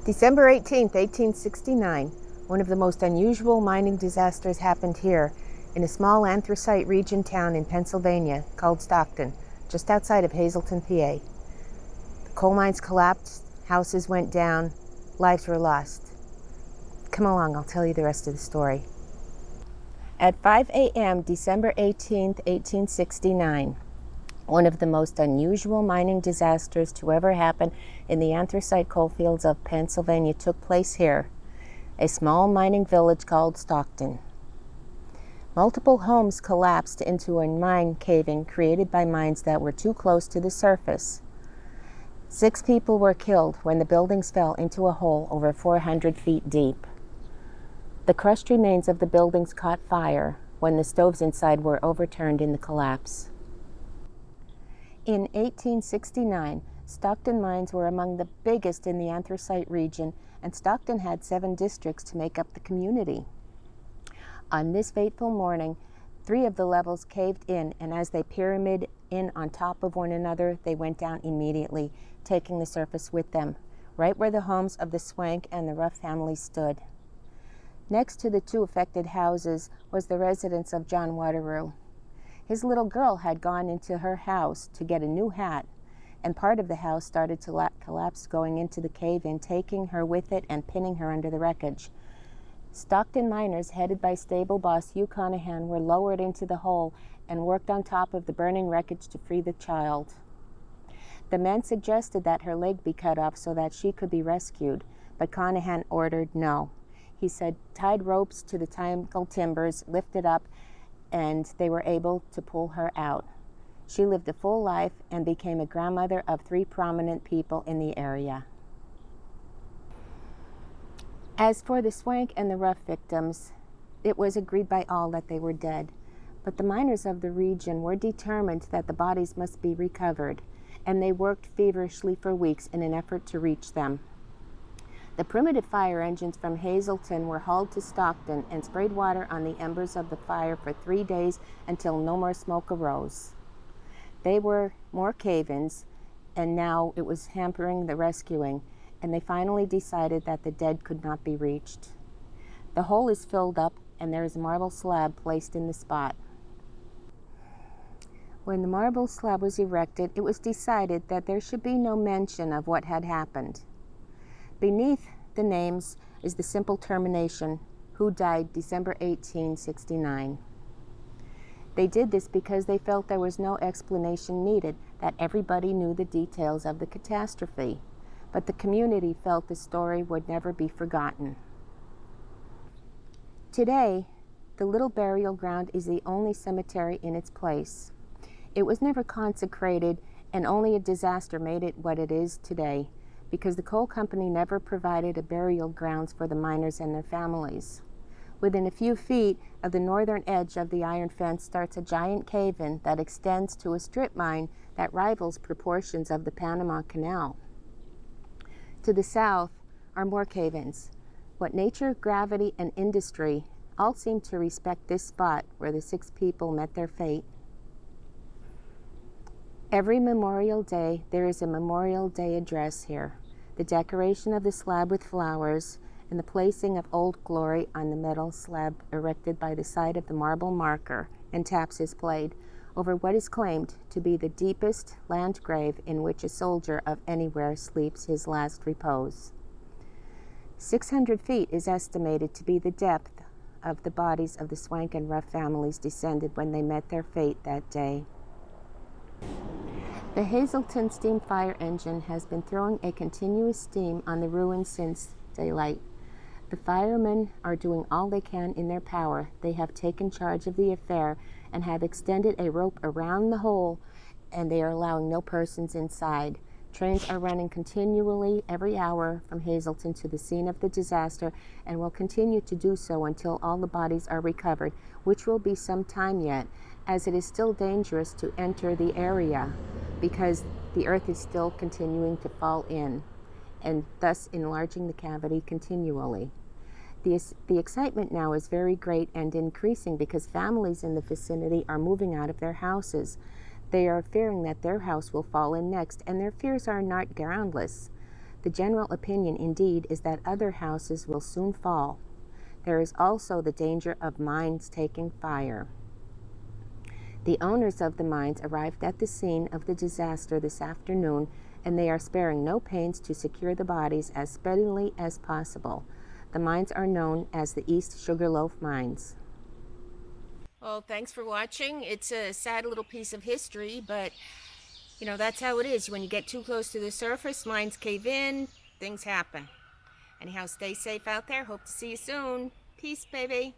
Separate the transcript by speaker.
Speaker 1: December 18th, 1869, one of the most unusual mining disasters happened here in a small anthracite region town in Pennsylvania called Stockton, just outside of Hazleton, PA. The coal mines collapsed, houses went down, lives were lost. Come along, I'll tell you the rest of the story. At 5 a.m., December 18th, 1869, one of the most unusual mining disasters to ever happen in the anthracite coalfields of Pennsylvania took place here, a small mining village called Stockton. Multiple homes collapsed into a mine caving created by mines that were too close to the surface. 6 people were killed when the buildings fell into a hole over 400 feet deep. The crushed remains of the buildings caught fire when the stoves inside were overturned in the collapse. In 1869, Stockton mines were among the biggest in the anthracite region, and Stockton had 7 districts to make up the community. On this fateful morning, 3 of the levels caved in, and as they pyramided in on top of one another, they went down immediately, taking the surface with them, right where the homes of the Swank and the Ruff families stood. Next to the 2 affected houses was the residence of John Wateroo. His little girl had gone into her house to get a new hat, and part of the house started to collapse going into the cave-in, taking her with it and pinning her under the wreckage. Stockton miners, headed by stable boss Hugh Conahan, were lowered into the hole and worked on top of the burning wreckage to free the child. The men suggested that her leg be cut off so that she could be rescued, but Conahan ordered no. He said tied ropes to the tangled timbers, lifted up, and they were able to pull her out. She lived a full life and became a grandmother of 3 prominent people in the area. As for the Swank and the Ruff victims, it was agreed by all that they were dead, but the miners of the region were determined that the bodies must be recovered, and they worked feverishly for weeks in an effort to reach them. The primitive fire engines from Hazleton were hauled to Stockton and sprayed water on the embers of the fire for 3 days until no more smoke arose. They were more cave-ins, and now it was hampering the rescuing, and they finally decided that the dead could not be reached. The hole is filled up, and there is a marble slab placed in the spot. When the marble slab was erected, it was decided that there should be no mention of what had happened. Beneath the names is the simple termination, who died December 1869. They did this because they felt there was no explanation needed, that everybody knew the details of the catastrophe, but the community felt the story would never be forgotten. Today, the little burial ground is the only cemetery in its place. It was never consecrated, and only a disaster made it what it is today, because the coal company never provided a burial grounds for the miners and their families. Within a few feet of the northern edge of the iron fence starts a giant cave-in that extends to a strip mine that rivals proportions of the Panama Canal. To the south are more cave-ins. What nature, gravity, and industry all seem to respect this spot where the 6 people met their fate. Every Memorial Day, there is a Memorial Day address here. The decoration of the slab with flowers, and the placing of Old Glory on the metal slab erected by the side of the marble marker, and taps is played over what is claimed to be the deepest land grave in which a soldier of anywhere sleeps his last repose. 600 feet is estimated to be the depth of the bodies of the Swank and Ruff families descended when they met their fate that day. The Hazleton steam fire engine has been throwing a continuous steam on the ruins since daylight. The firemen are doing all they can in their power. They have taken charge of the affair and have extended a rope around the hole, and they are allowing no persons inside. Trains are running continually every hour from Hazleton to the scene of the disaster, and will continue to do so until all the bodies are recovered, which will be some time yet, as it is still dangerous to enter the area because the earth is still continuing to fall in, and thus enlarging the cavity continually. The excitement now is very great and increasing because families in the vicinity are moving out of their houses. They are fearing that their house will fall in next, and their fears are not groundless. The general opinion, indeed, is that other houses will soon fall. There is also the danger of mines taking fire. The owners of the mines arrived at the scene of the disaster this afternoon, and they are sparing no pains to secure the bodies as speedily as possible. The mines are known as the East Sugarloaf Mines. Well, thanks for watching. It's a sad little piece of history, but you know, that's how it is. When you get too close to the surface, mines cave in, things happen. Anyhow, stay safe out there. Hope to see you soon. Peace, baby.